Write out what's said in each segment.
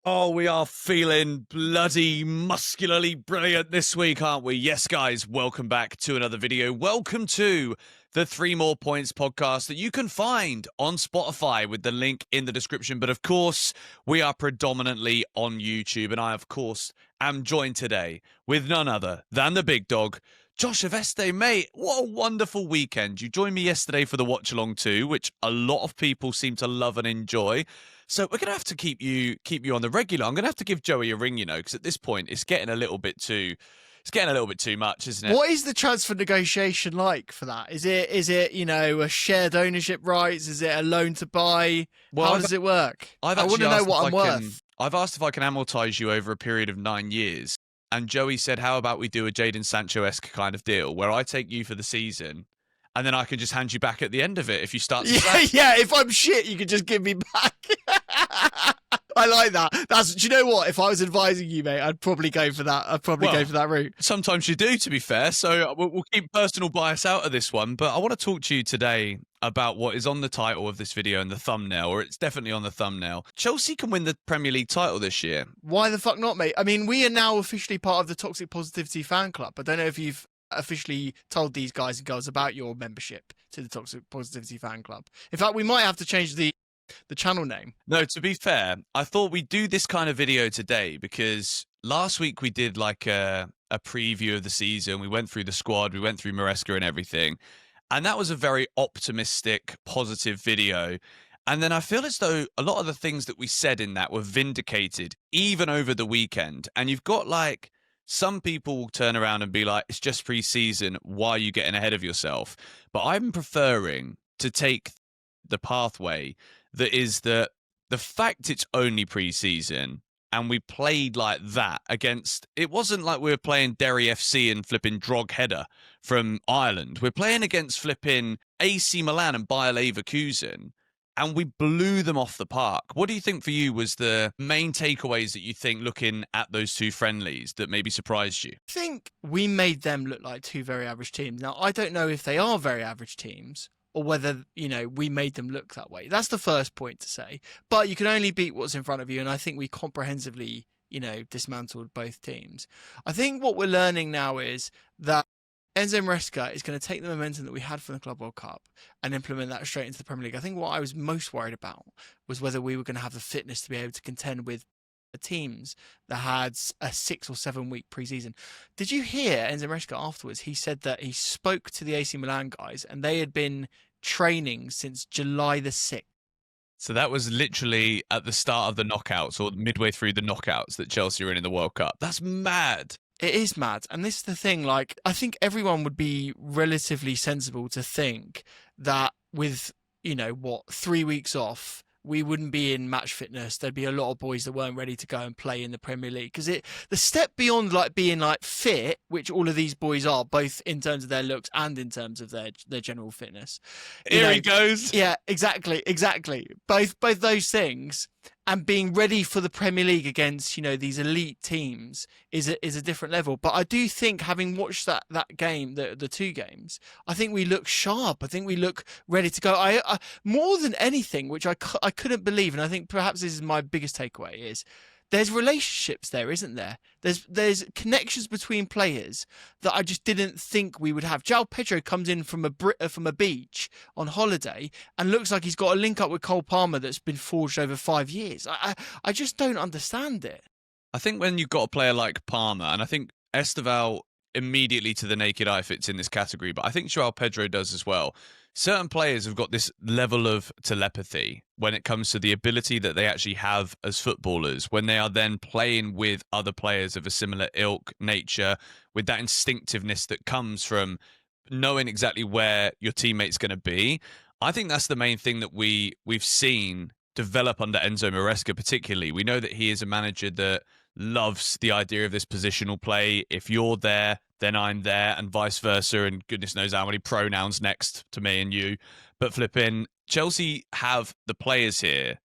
Oh, we are feeling bloody muscularly brilliant this week, aren't we? Yes, guys, welcome back to another video. Welcome to the 3 More Points podcast that you can find on Spotify with the link in the description. But of course, we are predominantly on YouTube. And I, of course, am joined today with none other than the big dog, Josh Aveste. Mate, what a wonderful weekend. You joined me yesterday for the watch along too, which a lot of people seem to love and enjoy. So we're gonna have to keep you on the regular. I'm gonna have to give Joey a ring, because at this point it's getting a little bit too much, isn't it? What is the transfer negotiation like for that? Is it a shared ownership rights? Is it a loan to buy? How does it work? I want to know what I'm worth. I've asked if I can amortize you over a period of 9 years, and Joey said, "How about we do a Jadon Sancho-esque kind of deal where I take you for the season, and then I can just hand you back at the end of it if you start to Yeah, if I'm shit, you can just give me back." I like that. Do you know what? If I was advising you, mate, I'd probably go for that. Go for that route. Sometimes you do, to be fair. So we'll keep personal bias out of this one. But I want to talk to you today about what is on the title of this video and the thumbnail, or it's definitely on the thumbnail. Chelsea can win the Premier League title this year. Why the fuck not, mate? I mean, we are now officially part of the Toxic Positivity fan club. I don't know if you've officially told these guys and girls about your membership to the Toxic Positivity fan club. In fact, we might have to change the channel name. No, to be fair, I thought we'd do this kind of video today because last week we did like a preview of the season. We went through the squad, we went through Maresca and everything. And that was a very optimistic, positive video. And then I feel as though a lot of the things that we said in that were vindicated even over the weekend. And you've got like some people turn around and be like, it's just pre-season, why are you getting ahead of yourself? But I'm preferring to take the pathway that is the fact it's only pre-season and we played like that against, it wasn't like we were playing Derry FC and flipping Drogheda from Ireland. We're playing against flipping AC Milan and Bayer Leverkusen, and we blew them off the park. What do you think for you was the main takeaways that you think looking at those two friendlies that maybe surprised you? I think we made them look like two very average teams. Now, I don't know if they are very average teams or whether, we made them look that way. That's the first point to say. But you can only beat what's in front of you, and I think we comprehensively, dismantled both teams. I think what we're learning now is that Enzo Maresca is going to take the momentum that we had from the Club World Cup and implement that straight into the Premier League. I think what I was most worried about was whether we were going to have the fitness to be able to contend with teams that had a 6 or 7 week preseason. Did you hear Enzo Maresca afterwards? He said that he spoke to the AC Milan guys and they had been training since July the 6th. So that was literally at the start of the knockouts or midway through the knockouts that Chelsea were in the World Cup. That's mad. It is mad. And this is the thing, like, I think everyone would be relatively sensible to think that with, 3 weeks off, we wouldn't be in match fitness. There'd be a lot of boys that weren't ready to go and play in the Premier League. Because the step beyond like being like fit, which all of these boys are, both in terms of their looks and in terms of their general fitness. Here he goes. Yeah, exactly. Both those things. And being ready for the Premier League against, these elite teams is a different level. But I do think, having watched that game, the 2 games, I think we look sharp. I think we look ready to go. I more than anything, which I couldn't believe, and I think perhaps this is my biggest takeaway, is there's relationships there, isn't there? There's connections between players that I just didn't think we would have. João Pedro comes in from a beach on holiday and looks like he's got a link up with Cole Palmer that's been forged over 5 years. I just don't understand it. I think when you've got a player like Palmer, and I think Estêvão immediately to the naked eye fits in this category, but I think João Pedro does as well. Certain players have got this level of telepathy when it comes to the ability that they actually have as footballers when they are then playing with other players of a similar ilk, nature, with that instinctiveness that comes from knowing exactly where your teammate's going to be. I think that's the main thing that we've seen develop under Enzo Maresca particularly. We know that he is a manager that loves the idea of this positional play. If you're there, then I'm there, and vice versa, and goodness knows how many pronouns next to me and you. But flipping, Chelsea have the players here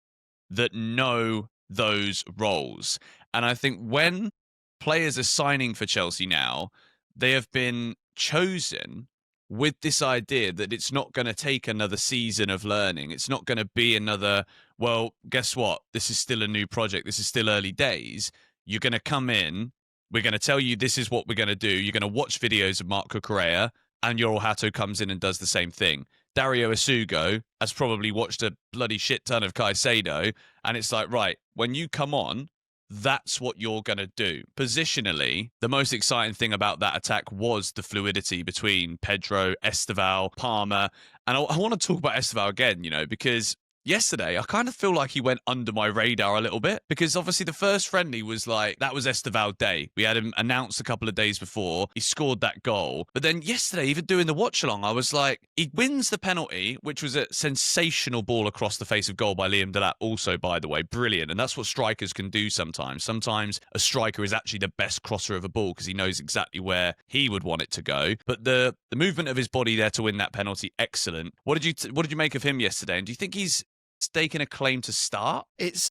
that know those roles. And I think when players are signing for Chelsea now, they have been chosen with this idea that it's not going to take another season of learning. It's not going to be another well, guess what? This is still a new project. This is still early days. You're going to come in. We're going to tell you this is what we're going to do. You're going to watch videos of Marco Correa, and Yoel Hato comes in and does the same thing. Dario Asugo has probably watched a bloody shit ton of Caicedo, and it's like, right, when you come on, that's what you're going to do. Positionally, the most exciting thing about that attack was the fluidity between Pedro, Estêvão, Palmer. And I want to talk about Estêvão again, because yesterday I kind of feel like he went under my radar a little bit, because obviously the first friendly was like, that was Estêvão day. We had him announced a couple of days before. He scored that goal. But then yesterday, even doing the watch along, I was like, he wins the penalty, which was a sensational ball across the face of goal by Liam Delap. Also, by the way, brilliant. And that's what strikers can do sometimes. Sometimes a striker is actually the best crosser of a ball because he knows exactly where he would want it to go. But the movement of his body there to win that penalty, excellent. What did you make of him yesterday? And do you think he's staking a claim to start? It's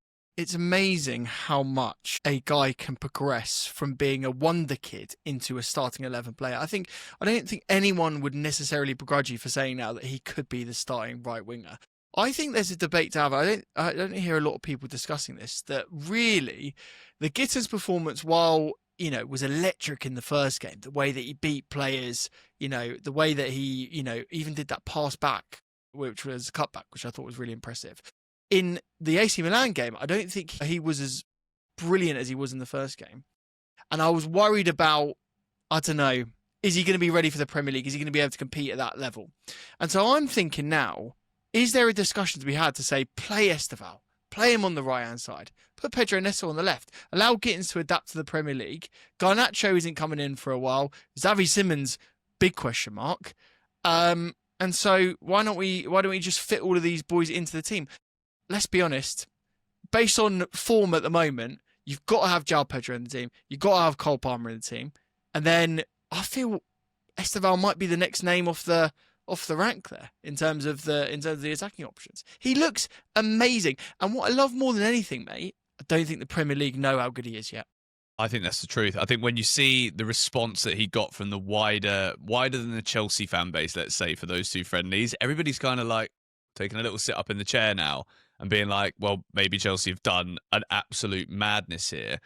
amazing how much a guy can progress from being a wonder kid into a starting 11 player. I don't think anyone would necessarily begrudge you for saying now that he could be the starting right winger. I think there's a debate to have. I don't hear a lot of people discussing this, that really the Gittins performance, while was electric in the first game, the way that he beat players, the way that he, even did that pass back, which was a cutback, which I thought was really impressive. In the AC Milan game, I don't think he was as brilliant as he was in the first game. And I was worried about, I don't know, is he going to be ready for the Premier League? Is he going to be able to compete at that level? And so I'm thinking now, is there a discussion to be had to say, play Estêvão, play him on the right-hand side, put Pedro Neto on the left, allow Gittins to adapt to the Premier League. Garnacho isn't coming in for a while. Xavi Simons, big question mark. And so why don't we just fit all of these boys into the team? Let's be honest. Based on form at the moment, you've got to have João Pedro in the team. You've got to have Cole Palmer in the team. And then I feel Estêvão might be the next name off the rank there in terms of the attacking options. He looks amazing. And what I love more than anything, mate, I don't think the Premier League know how good he is yet. I think that's the truth. I think when you see the response that he got from the wider than the Chelsea fan base, let's say, for those two friendlies, everybody's kind of like taking a little sit up in the chair now and being like, well, maybe Chelsea have done an absolute madness here.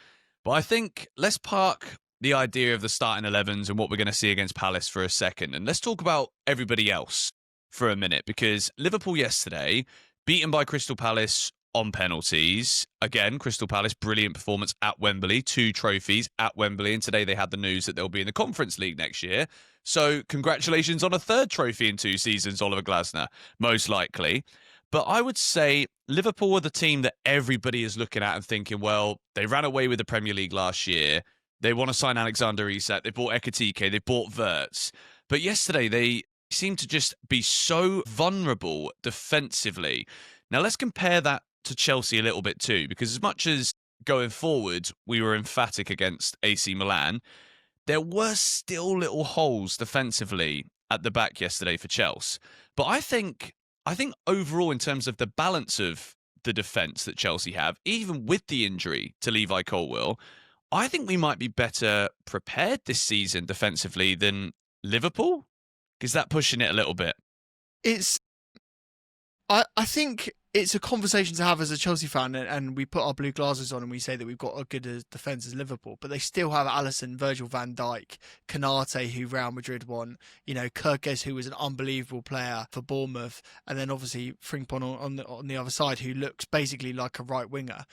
But I think let's park the idea of the starting 11s and what we're going to see against Palace for a second. And let's talk about everybody else for a minute, because Liverpool yesterday, beaten by Crystal Palace on penalties. Again, Crystal Palace, brilliant performance at Wembley, 2 trophies at Wembley. And today they had the news that they'll be in the Conference League next year. So congratulations on a 3rd trophy in 2 seasons, Oliver Glasner, most likely. But I would say Liverpool are the team that everybody is looking at and thinking, well, they ran away with the Premier League last year. They want to sign Alexander Isak. They bought Ekitike. They bought Wirtz. But yesterday they seem to just be so vulnerable defensively. Now let's compare that to Chelsea a little bit too, because as much as going forward we were emphatic against AC Milan, there were still little holes defensively at the back yesterday for Chelsea. But I think overall, in terms of the balance of the defence that Chelsea have, even with the injury to Levi Colwill, I think we might be better prepared this season defensively than Liverpool. Is that pushing it a little bit? I think it's a conversation to have as a Chelsea fan, and we put our blue glasses on and we say that we've got a good defence as Liverpool, but they still have Alisson, Virgil van Dijk, Konate, who Real Madrid won, Kirkes, who was an unbelievable player for Bournemouth, and then obviously Frimpong on the other side, who looks basically like a right winger.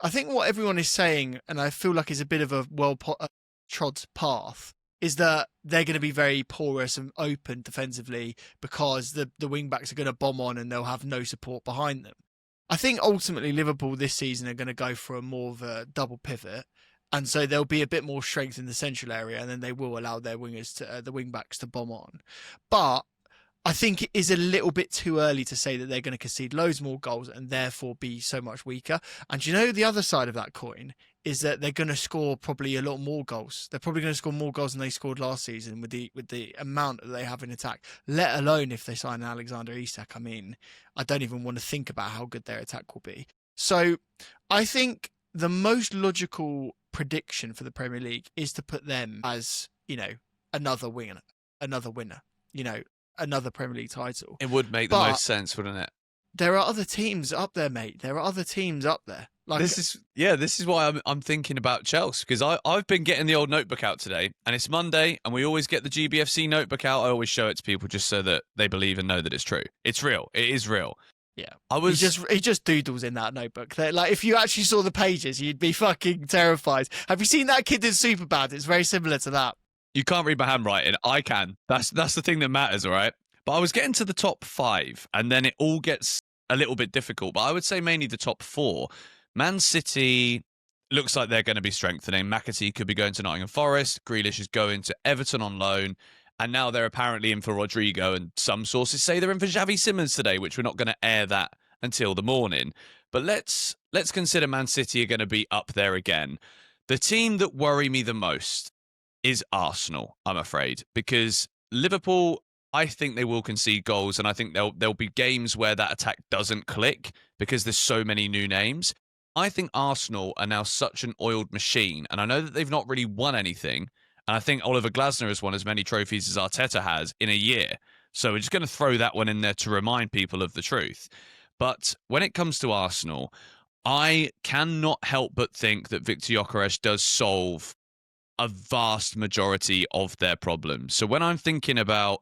I think what everyone is saying, and I feel like is a bit of a well-trod path, is that they're going to be very porous and open defensively because the wing-backs are going to bomb on and they'll have no support behind them. I think ultimately Liverpool this season are going to go for more of a double pivot, and so there'll be a bit more strength in the central area, and then they will allow their the wing-backs to bomb on. But I think it is a little bit too early to say that they're going to concede loads more goals and therefore be so much weaker. And the other side of that coin is that they're going to score probably a lot more goals. They're probably going to score more goals than they scored last season with the amount that they have in attack, let alone if they sign Alexander Isak. I mean, I don't even want to think about how good their attack will be. So I think the most logical prediction for the Premier League is to put them as, another winner, another Premier League title. It would make the most sense, wouldn't it? there are other teams up there, mate. There are other teams up there. Like, this is why I'm thinking about Chelsea, because I've been getting the old notebook out today, and it's Monday, and we always get the GBFC notebook out. I always show it to people just so that they believe and know that it's true. It's real. It is real. yeah, I was he just doodles in that notebook. Like, if you actually saw the pages, you'd be fucking terrified. Have you seen that kid in Superbad? It's very similar to that. You can't read my handwriting. I can. That's the thing that matters, all right? But I was getting to the top 5, and then it all gets a little bit difficult. But I would say mainly the top 4. Man City looks like they're going to be strengthening. McAtee could be going to Nottingham Forest. Grealish is going to Everton on loan. And now they're apparently in for Rodrigo. And some sources say they're in for Xavi Simons today, which we're not going to air that until the morning. But let's consider Man City are going to be up there again. The team that worry me the most is Arsenal, I'm afraid, because Liverpool, I think they will concede goals, and I think there'll be games where that attack doesn't click because there's so many new names. I think Arsenal are now such an oiled machine, and I know that they've not really won anything, and I think Oliver Glasner has won as many trophies as Arteta has in a year. So we're just going to throw that one in there to remind people of the truth. But when it comes to Arsenal, I cannot help but think that Victor Gyökeres does solve a vast majority of their problems. So when I'm thinking about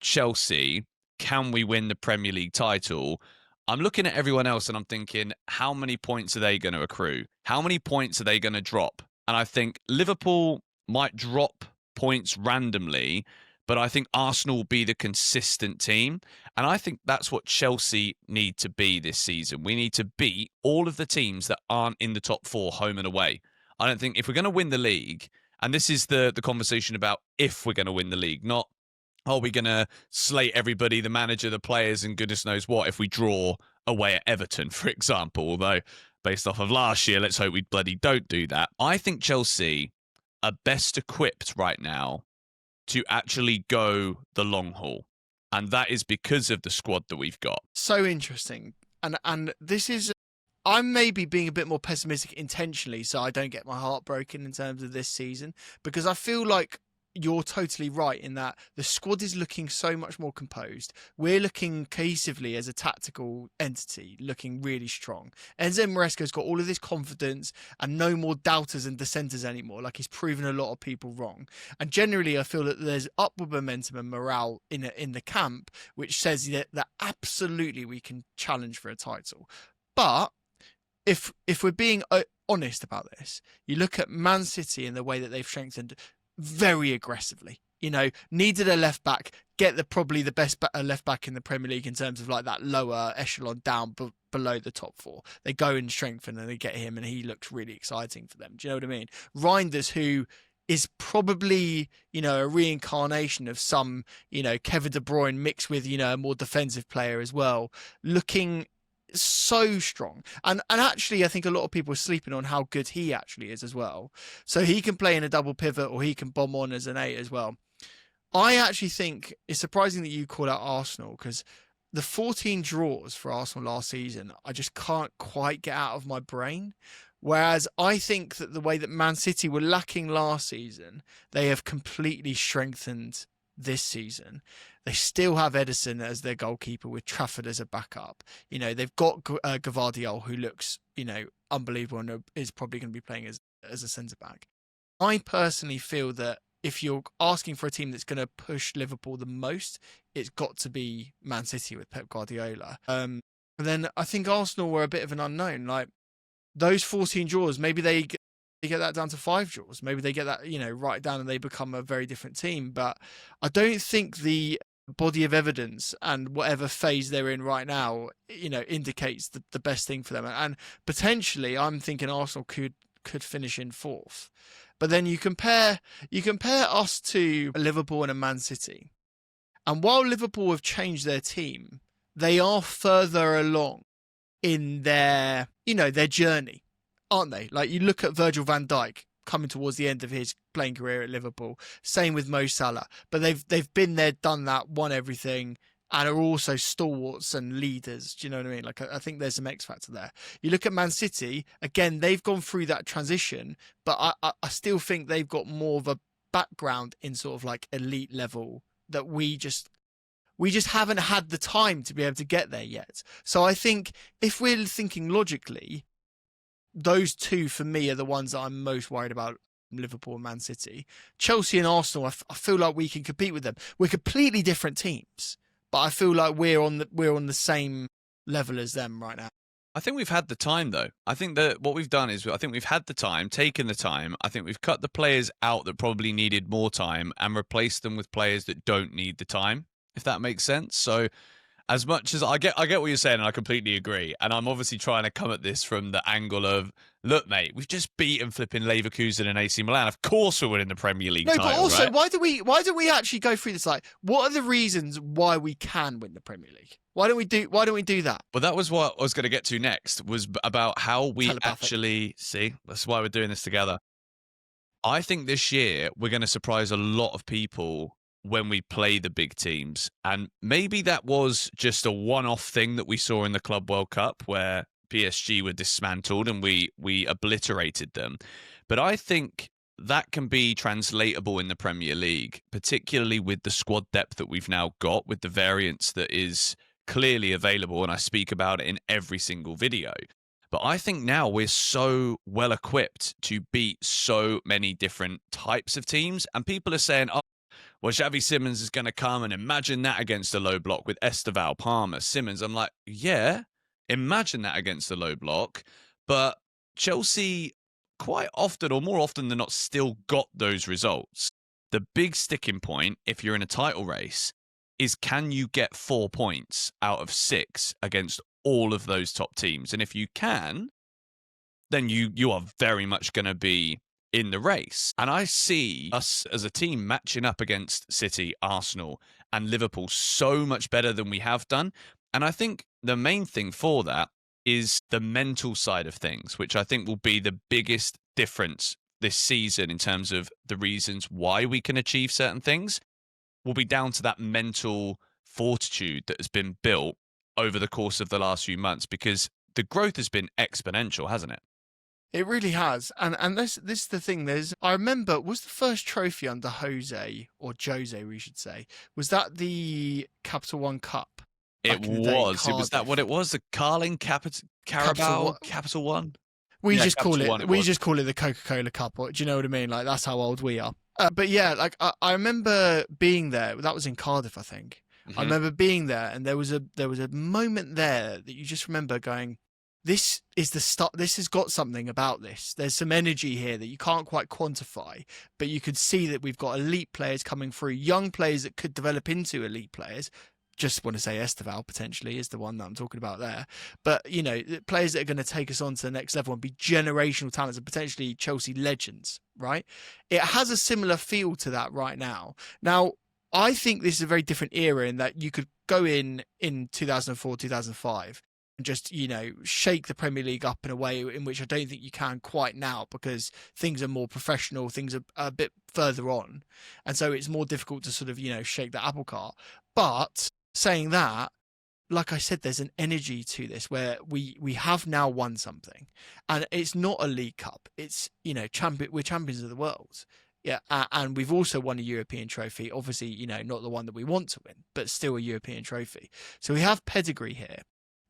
Chelsea, can we win the Premier League title? I'm looking at everyone else and I'm thinking, how many points are they going to accrue? How many points are they going to drop? And I think Liverpool might drop points randomly, but I think Arsenal will be the consistent team. And I think that's what Chelsea need to be this season. We need to beat all of the teams that aren't in the top 4 home and away. I don't think if we're going to win the league, and this is the conversation about if we're going to win the league, not are we going to slate everybody, the manager, the players, and goodness knows what, if we draw away at Everton, for example. Although, based off of last year, let's hope we bloody don't do that. I think Chelsea are best equipped right now to actually go the long haul. And that is because of the squad that we've got. So interesting. And this is, I'm maybe being a bit more pessimistic intentionally so I don't get my heart broken in terms of this season, because I feel like you're totally right in that the squad is looking so much more composed. We're looking cohesively as a tactical entity, looking really strong. Enzo Maresca's got all of this confidence and no more doubters and dissenters anymore. Like, he's proven a lot of people wrong. And generally, I feel that there's upward momentum and morale in the camp, which says that absolutely we can challenge for a title. But if we're being honest about this, you look at Man City and the way that they've strengthened very aggressively. You know, needed a left back, get probably the best left back in the Premier League in terms of like that lower echelon down below the top 4. They go and strengthen and they get him, and he looks really exciting for them. Do you know what I mean? Reinders, who is probably, you know, a reincarnation of some, you know, Kevin De Bruyne mixed with, you know, a more defensive player as well, looking so strong. And actually, I think a lot of people are sleeping on how good he actually is as well. So he can play in a double pivot, or he can bomb on as an 8 as well. I actually think it's surprising that you call out Arsenal, because the 14 draws for Arsenal last season, I just can't quite get out of my brain. Whereas I think that the way that Man City were lacking last season, they have completely strengthened this season. They still have Edison as their goalkeeper with Trafford as a backup. You know, they've got Gvardiol, who looks, you know, unbelievable and is probably going to be playing as a centre-back. I personally feel that if you're asking for a team that's going to push Liverpool the most, it's got to be Man City with Pep Guardiola. And then I think Arsenal were a bit of an unknown. Like, those 14 draws, maybe they get that down to 5 draws. Maybe they get that, you know, right down and they become a very different team. But I don't think the body of evidence and whatever phase they're in right now, you know, indicates the best thing for them. And potentially, I'm thinking Arsenal could finish in 4th. But then you compare us to Liverpool and a Man City. And while Liverpool have changed their team, they are further along in their, you know, their journey, aren't they? Like, you look at Virgil van Dijk coming towards the end of his playing career at Liverpool. Same with Mo Salah. But they've been there, done that, won everything, and are also stalwarts and leaders. Do you know what I mean? Like, I think there's some X factor there. You look at Man City, again, they've gone through that transition, but I still think they've got more of a background in sort of like elite level that we We just haven't had the time to be able to get there yet. So I think if we're thinking logically, those two for me are the ones that I'm most worried about. Liverpool and Man City. Chelsea and Arsenal, I feel like we can compete with them. We're completely different teams, but I feel like we're on the same level as them right now. I think we've had the time, though. I think that what we've done is I think we've had the time, taken the time. I think we've cut the players out that probably needed more time and replaced them with players that don't need the time, if that makes sense. So as much as I get what you're saying, and I completely agree. And I'm obviously trying to come at this from the angle of, look, mate, we've just beaten flipping Leverkusen and AC Milan. Of course we're winning the Premier League title, but also, right? why do we actually go through this? Like, what are the reasons why we can win the Premier League? Why don't we do that? Well, that was what I was going to get to next, was about how we actually see. That's why we're doing this together. I think this year we're going to surprise a lot of people when we play the big teams. And maybe that was just a one-off thing that we saw in the Club World Cup where PSG were dismantled and we obliterated them. But I think that can be translatable in the Premier League, particularly with the squad depth that we've now got, with the variance that is clearly available, and I speak about it in every single video. But I think now we're so well equipped to beat so many different types of teams, and people are saying, oh, well, Xavi Simons is going to come, and imagine that against a low block with Estêvão, Palmer, Simons. I'm like, yeah, imagine that against a low block. But Chelsea quite often, or more often than not, still got those results. The big sticking point, if you're in a title race, is can you get 4 points out of 6 against all of those top teams? And if you can, then you are very much going to be in the race. And I see us as a team matching up against City, Arsenal, and Liverpool so much better than we have done. And I think the main thing for that is the mental side of things, which I think will be the biggest difference this season in terms of the reasons why we can achieve certain things, will be down to that mental fortitude that has been built over the course of the last few months, because the growth has been exponential, hasn't it? It really has. And this is the thing. I remember, was the first trophy under Jose, we should say, was that the Capital One Cup? It was. It was that what it was? The Carling Carabao Capital One? We just call it the Coca-Cola Cup. Do you know what I mean? Like, that's how old we are. But yeah, like I remember being there. That was in Cardiff, I think. Mm-hmm. I remember being there, and there was a moment there that you just remember going, this is the start. This has got something about this. There's some energy here that you can't quite quantify, but you could see that we've got elite players coming through, young players that could develop into elite players. Just want to say Estêvão potentially is the one that I'm talking about there. But, you know, players that are going to take us on to the next level and be generational talents and potentially Chelsea legends, right? It has a similar feel to that right now. Now, I think this is a very different era in that you could go in 2004, 2005 and just, you know, shake the Premier League up in a way in which I don't think you can quite now, because things are more professional, things are a bit further on. And so it's more difficult to sort of, you know, shake the apple cart. But saying that, like I said, there's an energy to this where we have now won something, and it's not a League Cup. It's, you know, we're champions of the world. Yeah, and we've also won a European trophy. Obviously, you know, not the one that we want to win, but still a European trophy. So we have pedigree here.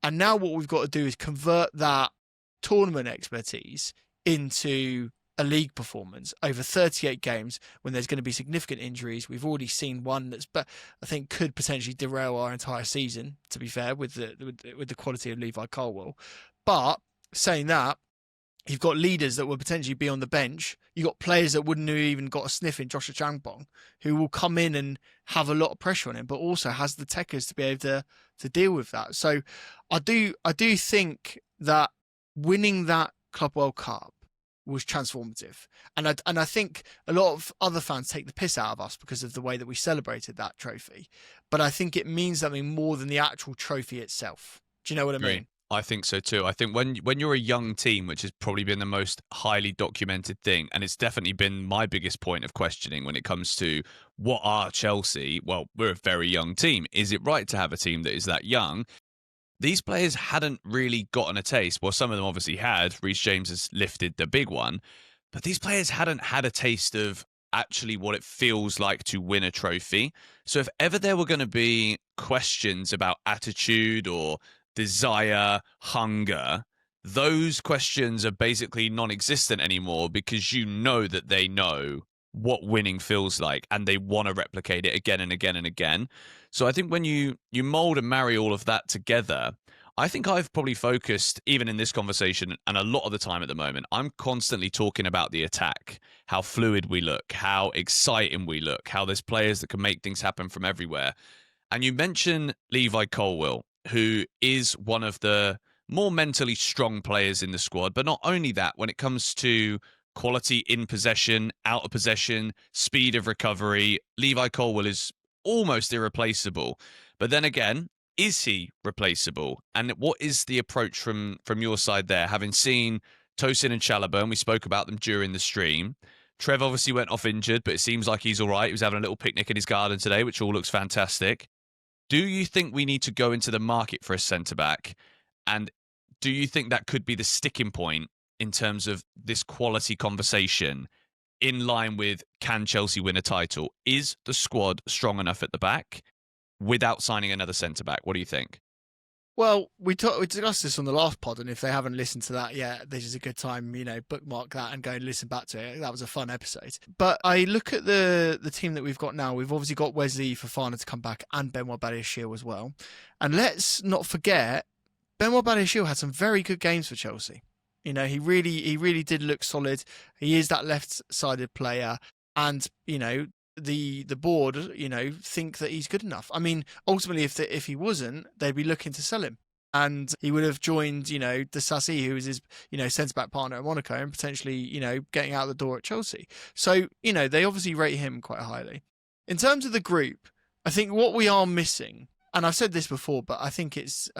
And now what we've got to do is convert that tournament expertise into a league performance over 38 games when there's going to be significant injuries. We've already seen one I think could potentially derail our entire season, to be fair, with the quality of Levi Colwill. But saying that, you've got leaders that will potentially be on the bench. You've got players that wouldn't have even got a sniff in Joshua Champong, who will come in and have a lot of pressure on him, but also has the techers to be able to deal with that. So I do think that winning that Club World Cup was transformative. And I think a lot of other fans take the piss out of us because of the way that we celebrated that trophy. But I think it means something more than the actual trophy itself. Do you know what I mean? I think so too. I think when you're a young team, which has probably been the most highly documented thing, and it's definitely been my biggest point of questioning when it comes to what are Chelsea? Well, we're a very young team. Is it right to have a team that is that young? These players hadn't really gotten a taste. Well, some of them obviously had. Reece James has lifted the big one. But these players hadn't had a taste of actually what it feels like to win a trophy. So if ever there were going to be questions about attitude or desire, hunger, those questions are basically non-existent anymore, because you know that they know what winning feels like and they want to replicate it again and again and again. So I think when you mold and marry all of that together, I think I've probably focused, even in this conversation and a lot of the time at the moment, I'm constantly talking about the attack, how fluid we look, how exciting we look, how there's players that can make things happen from everywhere. And you mentioned Levi Colwill, who is one of the more mentally strong players in the squad. But not only that, when it comes to quality in possession, out of possession, speed of recovery, Levi Colwill is almost irreplaceable. But then again, is he replaceable? And what is the approach from your side there? Having seen Tosin and Chalobah, and we spoke about them during the stream. Trev obviously went off injured, but it seems like he's all right. He was having a little picnic in his garden today, which all looks fantastic. Do you think we need to go into the market for a centre-back? And do you think that could be the sticking point in terms of this quality conversation, in line with, can Chelsea win a title? Is the squad strong enough at the back without signing another centre-back? What do you think? Well, we discussed this on the last pod, and if they haven't listened to that yet, this is a good time, bookmark that and go and listen back to it. That was a fun episode. But I look at the team that we've got now. We've obviously got Wesley Fofana to come back and Benoit Badiashile as well. And let's not forget, Benoit Badiashile had some very good games for Chelsea. He really did look solid. He is that left-sided player, and the board, think that he's good enough. I mean, ultimately, if he wasn't, they'd be looking to sell him, and he would have joined, Disasi, who is his, centre-back partner at Monaco, and potentially, getting out the door at Chelsea. So, they obviously rate him quite highly. In terms of the group, I think what we are missing, and I've said this before, but I think it's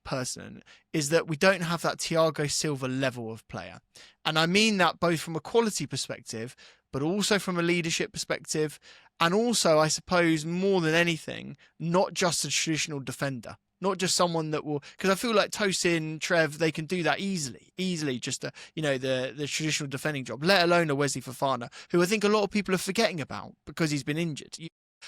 pertinent, is that we don't have that Thiago Silva level of player. And I mean that both from a quality perspective, but also from a leadership perspective. And also, I suppose, more than anything, not just a traditional defender. Not just someone that will, because I feel like Tosin, Trev, they can do that easily, just the traditional defending job, let alone a Wesley Fofana, who I think a lot of people are forgetting about because he's been injured.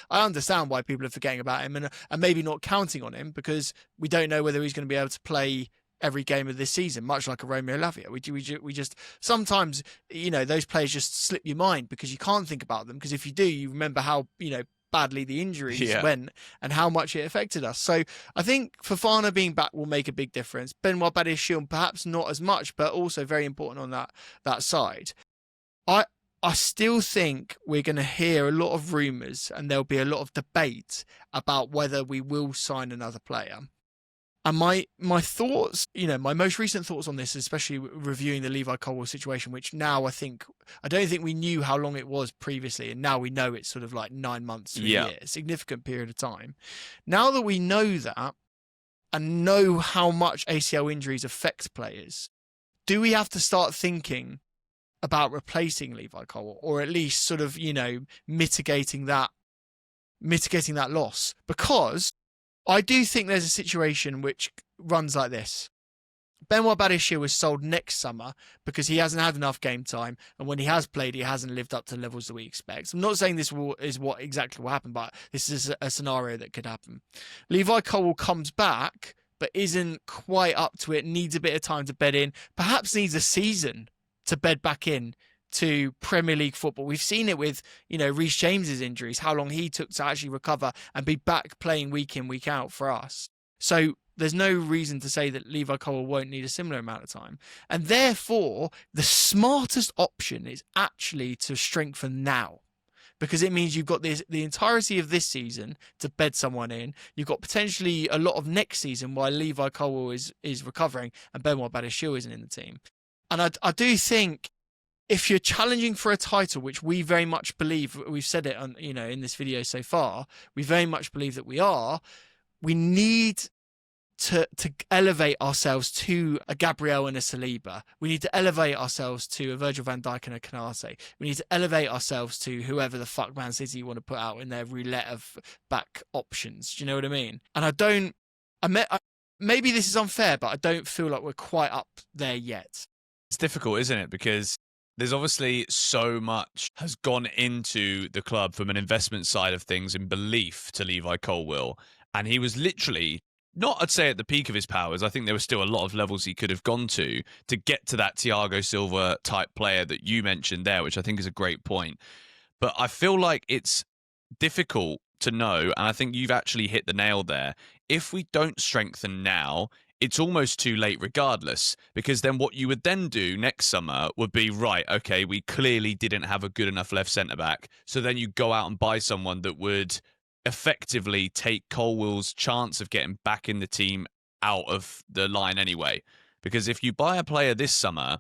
I understand why people are forgetting about him and maybe not counting on him, because we don't know whether he's going to be able to play every game of this season, much like a Romeo Lavia. We just sometimes, those players just slip your mind because you can't think about them, because if you do, you remember how, badly the injuries went and how much it affected us. So I think Fofana being back will make a big difference. Benoit Badiashile perhaps not as much, but also very important on that side. I still think we're going to hear a lot of rumours and there'll be a lot of debate about whether we will sign another player. And my thoughts, my most recent thoughts on this, especially reviewing the Levi Colwill situation, which now I don't think we knew how long it was previously, and now we know it's sort of like 9 months to a year, a significant period of time. Now that we know that and know how much ACL injuries affect players, do we have to start thinking about replacing Levi Colwill, or at least sort of, mitigating that loss? Because I do think there's a situation which runs like this. Benoit Badiashile was sold next summer because he hasn't had enough game time, and when he has played, he hasn't lived up to the levels that we expect. I'm not saying this is what exactly will happen, but this is a scenario that could happen. Levi Colwill comes back, but isn't quite up to it, needs a bit of time to bed in, perhaps needs a season to bed back in to Premier League football. We've seen it with, Reece James's injuries, how long he took to actually recover and be back playing week in, week out for us. So there's no reason to say that Levi Colwill won't need a similar amount of time. And therefore, the smartest option is actually to strengthen now, because it means you've got the entirety of this season to bed someone in. You've got potentially a lot of next season while Levi Colwill is recovering and Benoit Badiashile isn't in the team. And I do think, if you're challenging for a title, which we very much believe, we've said it on, in this video so far, we very much believe that we need to elevate ourselves to a Gabriel and a Saliba. We need to elevate ourselves to a Virgil van Dijk and a Canate. We need to elevate ourselves to whoever the fuck Man City want to put out in their roulette of back options. Do you know what I mean? And maybe this is unfair, but I don't feel like we're quite up there yet. It's difficult, isn't it? Because There's obviously so much has gone into the club from an investment side of things and belief to Levi Colwill. And he was literally, not I'd say at the peak of his powers, I think there were still a lot of levels he could have gone to get to that Thiago Silva type player that you mentioned there, which I think is a great point. But I feel like it's difficult to know, and I think you've actually hit the nail there. If we don't strengthen now, it's almost too late regardless, because then what you would then do next summer would be, right, okay, we clearly didn't have a good enough left centre-back, so then you go out and buy someone that would effectively take Colwill's chance of getting back in the team out of the line anyway. Because if you buy a player this summer,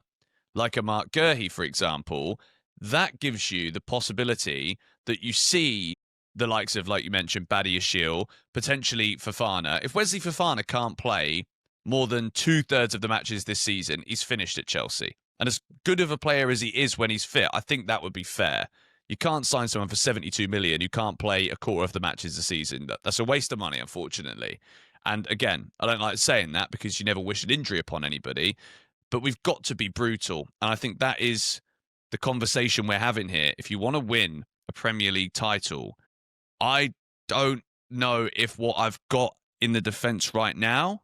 like a Mark Gurhey, for example, that gives you the possibility that you see the likes of, like you mentioned, Badiashile, potentially Fofana. If Wesley Fofana can't play more than 2/3 of the matches this season, he's finished at Chelsea. And as good of a player as he is when he's fit, I think that would be fair. You can't sign someone for 72 million who can't play a quarter of the matches a season. That's a waste of money, unfortunately. And again, I don't like saying that because you never wish an injury upon anybody, but we've got to be brutal. And I think that is the conversation we're having here. If you want to win a Premier League title, I don't know if what I've got in the defence right now,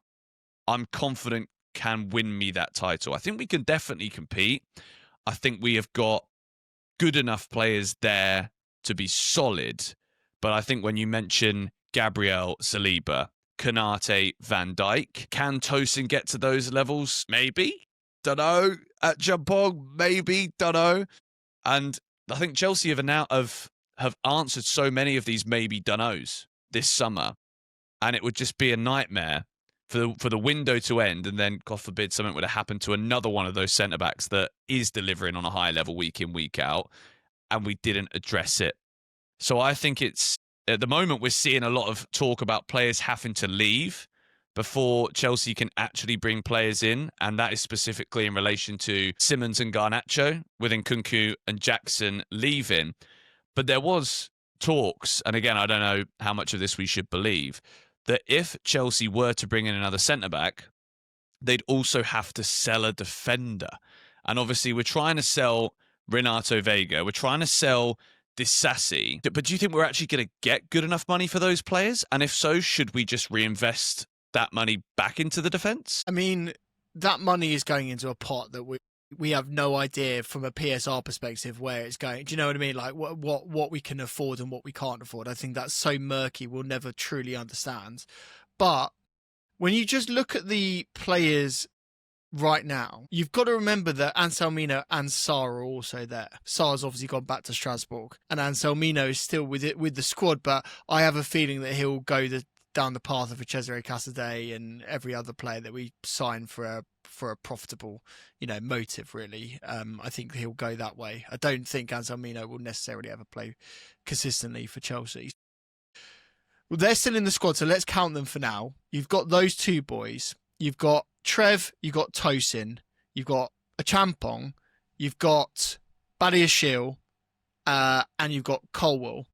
I'm confident can win me that title. I think we can definitely compete. I think we have got good enough players there to be solid. But I think when you mention Gabriel, Saliba, Konate, Van Dijk, can Tosin get to those levels? Maybe. Don't know. At Jampong, maybe. Don't know. And I think Chelsea have answered so many of these maybe dunnos this summer, and it would just be a nightmare for the window to end, and then, God forbid, something would have happened to another one of those centre-backs that is delivering on a high level week in, week out, and we didn't address it. So I think it's, at the moment, we're seeing a lot of talk about players having to leave before Chelsea can actually bring players in, and that is specifically in relation to Simons and Garnacho, with Nkunku and Jackson leaving. But there was talks, and again, I don't know how much of this we should believe, that if Chelsea were to bring in another centre-back, they'd also have to sell a defender. And obviously, we're trying to sell Renato Vega. We're trying to sell Disasi. But do you think we're actually going to get good enough money for those players? And if so, should we just reinvest that money back into the defence? I mean, that money is going into a pot that we have no idea from a PSR perspective where it's going. Do you know what I mean? Like what we can afford and what we can't afford. I think that's so murky, we'll never truly understand. But when you just look at the players right now, you've got to remember that Anselmino and Sarr are also there. Sarr's obviously gone back to Strasbourg, and Anselmino is still with the squad, but I have a feeling that he'll go down the path of a Cesare Casadei and every other player that we sign for a profitable, motive, really. I think he'll go that way. I don't think Anselmino will necessarily ever play consistently for Chelsea. Well, they're still in the squad, so let's count them for now. You've got those two boys. You've got Trev, you've got Tosin, you've got Achampong, you've got Badiashile, and you've got Colwill.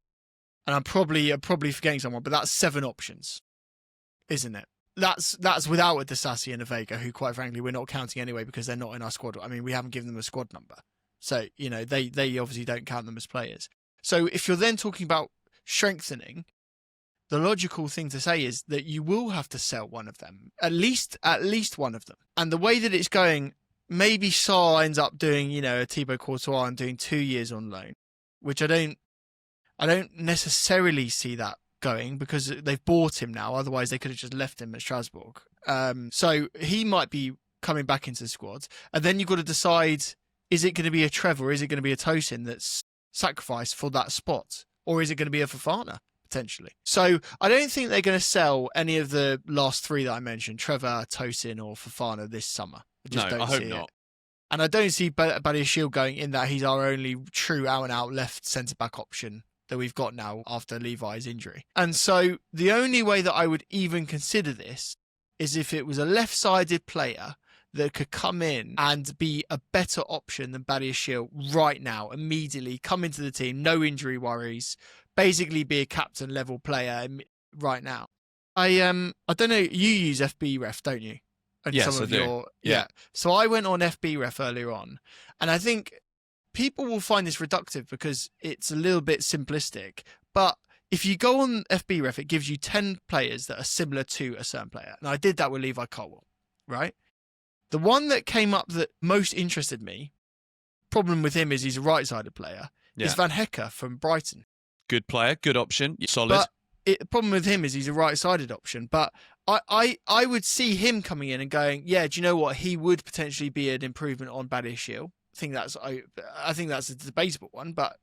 And I'm probably forgetting someone, but that's 7 options, isn't it? That's without a Disasi and a Vega, who, quite frankly, we're not counting anyway because they're not in our squad. I mean, we haven't given them a squad number. So, they obviously don't count them as players. So if you're then talking about strengthening, the logical thing to say is that you will have to sell one of them, at least one of them. And the way that it's going, maybe Sarr ends up doing, a Thibaut Courtois and doing 2 years on loan, which I don't necessarily see that going because they've bought him now. Otherwise, they could have just left him at Strasbourg. So he might be coming back into the squad. And then you've got to decide, is it going to be a Trevor or is it going to be a Tosin that's sacrificed for that spot? Or is it going to be a Fofana, potentially? So I don't think they're going to sell any of the last 3 that I mentioned, Trevor, Tosin or Fofana, this summer. I hope not. And I don't see Badiashile going in that he's our only true out-and-out left centre-back option that we've got now after Levi's injury. And so the only way that I would even consider this is if it was a left-sided player that could come in and be a better option than Badiashile right now, immediately come into the team, no injury worries, basically be a captain level player right now. I don't know, you use FB Ref, don't you? And yes, I do. Yeah. So I went on FB Ref earlier on, and I think people will find this reductive because it's a little bit simplistic. But if you go on FBref, it gives you 10 players that are similar to a certain player. And I did that with Levi Colwill, right? The one that came up that most interested me, problem with him is he's a right-sided player, is Van Hecke from Brighton. Good player, good option, solid. But the problem with him is he's a right-sided option. But I would see him coming in and going, yeah, do you know what? He would potentially be an improvement on Badiashile. I think that's a debatable one, but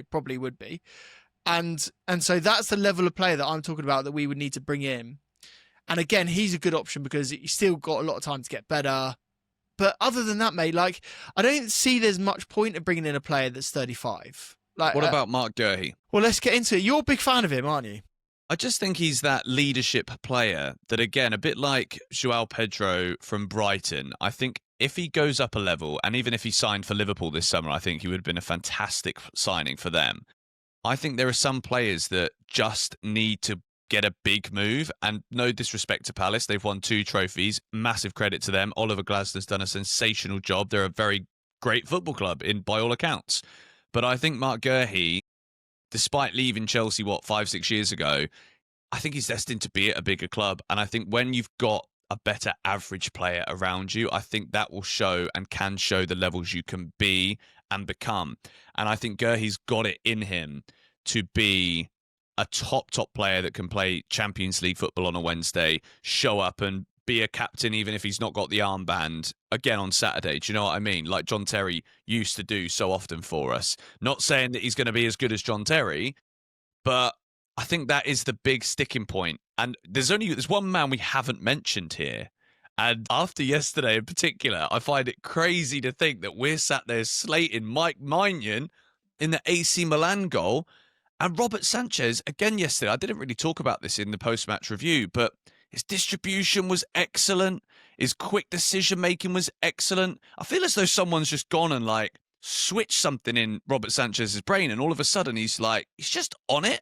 probably would be. And so that's the level of player that I'm talking about that we would need to bring in. And again, he's a good option because he's still got a lot of time to get better. But other than that, mate, I don't see there's much point in bringing in a player that's 35. What about Mark Gurhey? Well, let's get into it. You're a big fan of him, aren't you? I just think he's that leadership player that, again, a bit like João Pedro from Brighton, I think if he goes up a level, and even if he signed for Liverpool this summer, I think he would have been a fantastic signing for them. I think there are some players that just need to get a big move, and no disrespect to Palace, they've won 2 trophies, massive credit to them. Oliver Glasner's done a sensational job. They're a very great football club by all accounts. But I think Mark Gurhey, despite leaving Chelsea, 5-6 years ago, I think he's destined to be at a bigger club. And I think when you've got a better average player around you, I think that will show and can show the levels you can be and become. And I think Gurhey's got it in him to be a top player that can play Champions League football on a Wednesday, show up and be a captain even if he's not got the armband again on Saturday. Do you know what I mean? Like John Terry used to do so often for us. Not saying that he's going to be as good as John Terry, but I think that is the big sticking point. And there's one man we haven't mentioned here. And after yesterday in particular, I find it crazy to think that we're sat there slating Mike Maignan in the AC Milan goal. And Robert Sanchez, again yesterday, I didn't really talk about this in the post-match review, but his distribution was excellent. His quick decision-making was excellent. I feel as though someone's just gone and switched something in Robert Sanchez's brain, and all of a sudden he's just on it.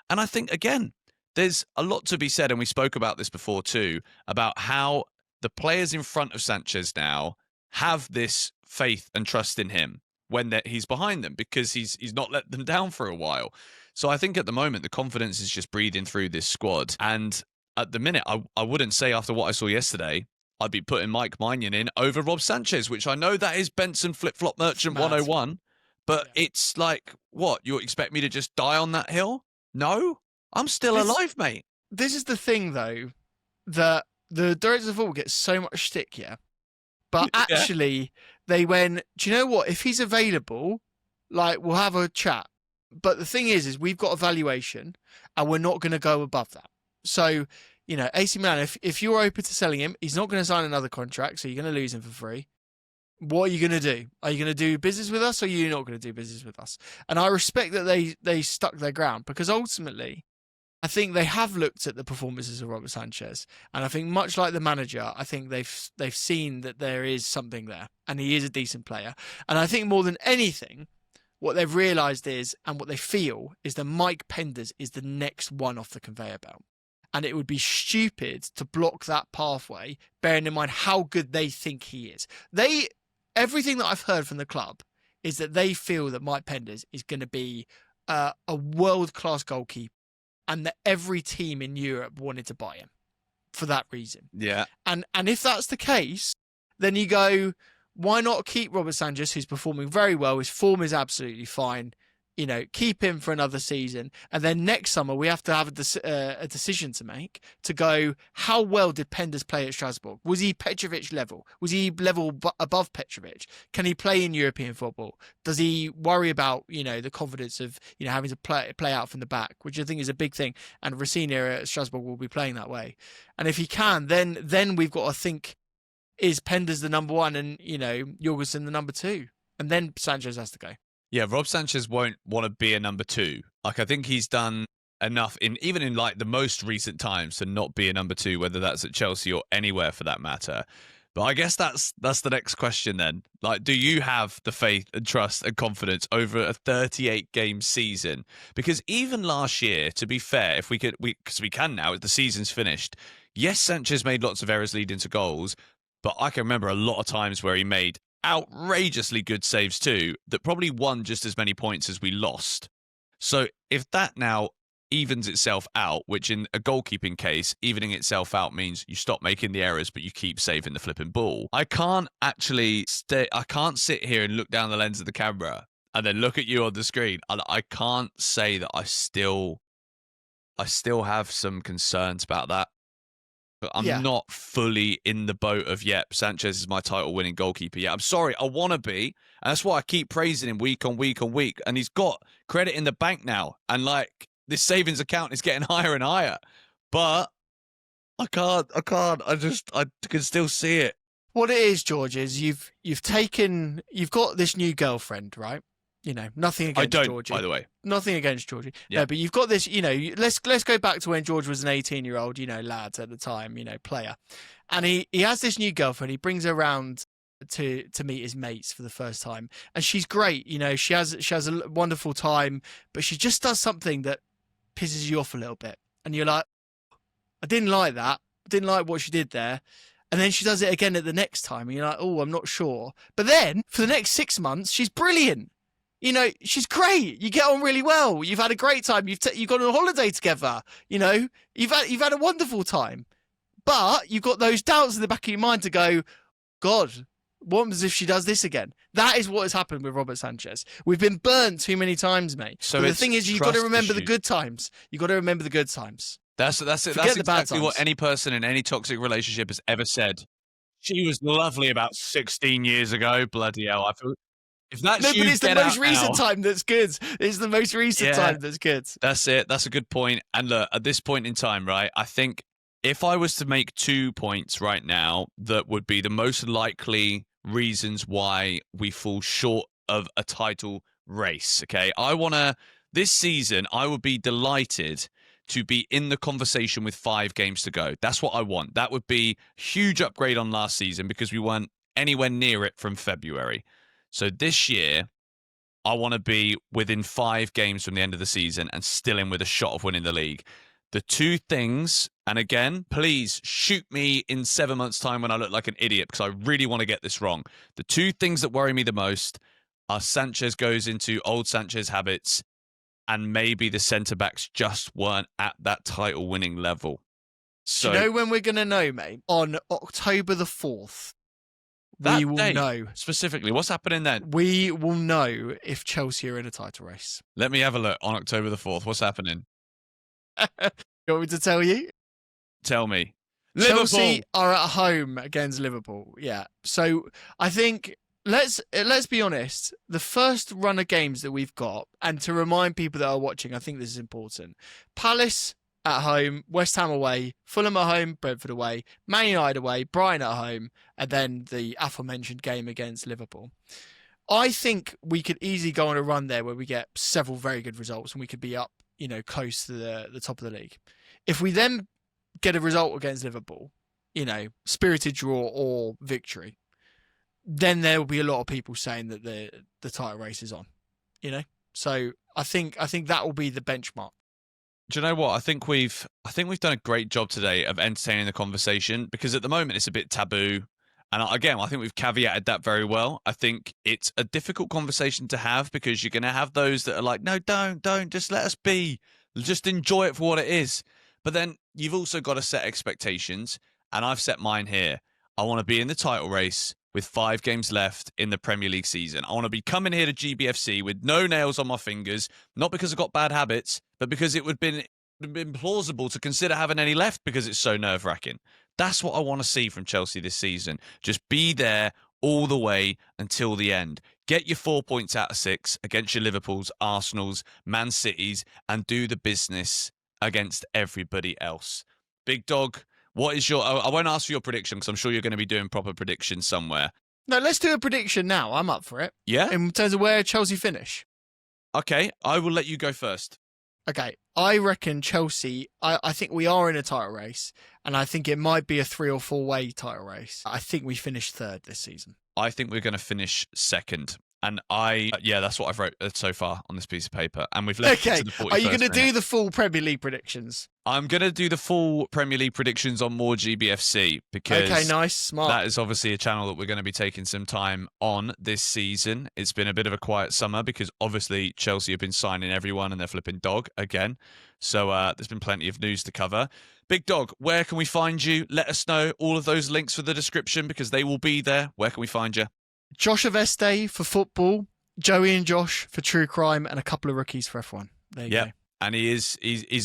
And I think, again, there's a lot to be said, and we spoke about this before too, about how the players in front of Sanchez now have this faith and trust in him when he's behind them, because he's not let them down for a while. So I think at the moment, the confidence is just breathing through this squad. And at the minute, I wouldn't say after what I saw yesterday, I'd be putting Mike Maignan in over Rob Sanchez, which I know that is Benson flip-flop merchant 101. But it's what? You expect me to just die on that hill? No, I'm still alive, mate. This is the thing, though, that the directors of football get so much stick, yeah? But actually, they went, do you know what? If he's available, we'll have a chat. But the thing is we've got a valuation, and we're not going to go above that. So, AC Milan, if you're open to selling him, he's not going to sign another contract, so you're going to lose him for free. What are you going to do? Are you going to do business with us, or are you not going to do business with us? And I respect that they stuck their ground, because ultimately, I think they have looked at the performances of Robert Sanchez, and I think much like the manager, I think they've seen that there is something there, and he is a decent player. And I think more than anything, what they've realised is, and what they feel, is that Mike Penders is the next one off the conveyor belt. And it would be stupid to block that pathway, bearing in mind how good they think he is. Everything that I've heard from the club is that they feel that Mike Penders is going to be a world-class goalkeeper, and that every team in Europe wanted to buy him for that reason. Yeah. And if that's the case, then you go, why not keep Robert Sanchez, who's performing very well, his form is absolutely fine, keep him for another season. And then next summer, we have to have a decision to make to go, how well did Penders play at Strasbourg? Was he Petrovic level? Was he level above Petrovic? Can he play in European football? Does he worry about, the confidence of, having to play out from the back, which I think is a big thing. And Racine at Strasbourg will be playing that way. And if he can, then we've got to think, is Penders the number one and, Jorgensen the number two? And then Sanchez has to go. Yeah, Rob Sanchez won't want to be a number two. I think he's done enough even in the most recent times to not be a number two, whether that's at Chelsea or anywhere for that matter. But I guess that's the next question then. Do you have the faith and trust and confidence over a 38-game season? Because even last year, to be fair, if because we can now, the season's finished. Yes, Sanchez made lots of errors leading to goals, but I can remember a lot of times where he made outrageously good saves too that probably won just as many points as we lost. So if that now evens itself out, which in a goalkeeping case, evening itself out means you stop making the errors, but you keep saving the flipping ball. I can't actually I can't sit here and look down the lens of the camera and then look at you on the screen. And I can't say that I still have some concerns about that. But I'm not fully in the boat of, Sanchez is my title winning goalkeeper. Yeah, I'm sorry. I want to be. And that's why I keep praising him week on week on week. And he's got credit in the bank now. And like this savings account is getting higher and higher. But I can't. I can still see it. What it is, George, is you've got this new girlfriend, right? You know, nothing against Georgie. By the way. Nothing against Georgie. Yeah. No, but you've got this, you know, let's go back to when George was an 18-year-old, you know, lad at the time, you know, player. And he has this new girlfriend. He brings her around to meet his mates for the first time. And she's great. You know, she has a wonderful time, but she just does something that pisses you off a little bit. And you're like, I didn't like that. I didn't like what she did there. And then she does it again at the next time. And you're like, oh, I'm not sure. But then for the next 6 months, she's brilliant. You know, she's great. You get on really well. You've had a great time. You've gone on a holiday together. You know, you've had a wonderful time. But you've got those doubts in the back of your mind to go, God, what happens if she does this again? That is what has happened with Robert Sanchez. We've been burnt too many times, mate. So the thing is, you've got to remember the good times. You've got to remember the good times. That's it. That's exactly what any person in any toxic relationship has ever said. She was lovely about 16 years ago. Bloody hell. I feel... If that's no, but it's the most recent time that's good. It's the most recent time that's good. That's it. That's a good point. And look, at this point in time, right, I think if I was to make 2 points right now, that would be the most likely reasons why we fall short of a title race, okay? This season, I would be delighted to be in the conversation with 5 games to go. That's what I want. That would be a huge upgrade on last season because we weren't anywhere near it from February. So this year, I want to be within 5 games from the end of the season and still in with a shot of winning the league. The 2 things, and again, please shoot me in 7 months' time when I look like an idiot because I really want to get this wrong. The 2 things that worry me the most are Sanchez goes into old Sanchez habits and maybe the centre-backs just weren't at that title-winning level. So, do you know when we're going to know, mate? On October the 4th. We will know. Specifically, what's happening then? We will know if Chelsea are in a title race. Let me have a look on October the 4th. What's happening? You want me to tell you? Tell me. Chelsea are at home against Liverpool. Yeah. So I think let's be honest. The first run of games that we've got, and to remind people that are watching, I think this is important. Palace at home, West Ham away, Fulham at home, Brentford away, Man United away, Brighton at home, and then the aforementioned game against Liverpool. I think we could easily go on a run there where we get several very good results and we could be up, you know, close to the top of the league. If we then get a result against Liverpool, you know, spirited draw or victory, then there will be a lot of people saying that the title race is on, you know. So I think that will be the benchmark. Do you know what? I think we've done a great job today of entertaining the conversation because at the moment it's a bit taboo. And again, I think we've caveated that very well. I think it's a difficult conversation to have because you're going to have those that are like, no, don't, just let us be. Just enjoy it for what it is. But then you've also got to set expectations. And I've set mine here. I want to be in the title race with 5 games left in the Premier League season. I want to be coming here to GBFC with no nails on my fingers, not because I've got bad habits, but because it would have been plausible to consider having any left because it's so nerve-wracking. That's what I want to see from Chelsea this season. Just be there all the way until the end. Get your 4 points out of 6 against your Liverpools, Arsenals, Man Cities, and do the business against everybody else. Big Dog, what is your... I won't ask for your prediction because I'm sure you're going to be doing proper predictions somewhere. No, let's do a prediction now. I'm up for it. Yeah? In terms of where Chelsea finish. Okay, I will let you go first. Okay, I reckon Chelsea, I think we are in a title race, and I think it might be a 3 or 4 way title race. I think we finish 3rd this season. I think we're going to finish 2nd. And that's what I've wrote so far on this piece of paper. And we've left it Okay, to the 41st are you going to minute. do the full Premier League predictions? I'm going to do the full Premier League predictions on more GBFC because Okay, nice, smart. that is obviously a channel that we're going to be taking some time on this season. It's been a bit of a quiet summer because obviously Chelsea have been signing everyone and they're flipping dog again. So there's been plenty of news to cover. Big Dog, where can we find you? Let us know. All of those links for the description because they will be there. Where can we find you? Josh Aveste for football, Joey and Josh for true crime, and a couple of rookies for F1. There you go. And he's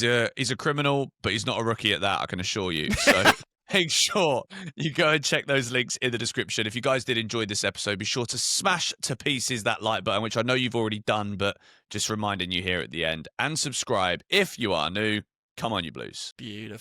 a criminal, but he's not a rookie at that, I can assure you. So make sure you go and check those links in the description. If you guys did enjoy this episode, be sure to smash to pieces that like button, which I know you've already done, but just reminding you here at the end. And subscribe if you are new. Come on, you Blues. Beautiful.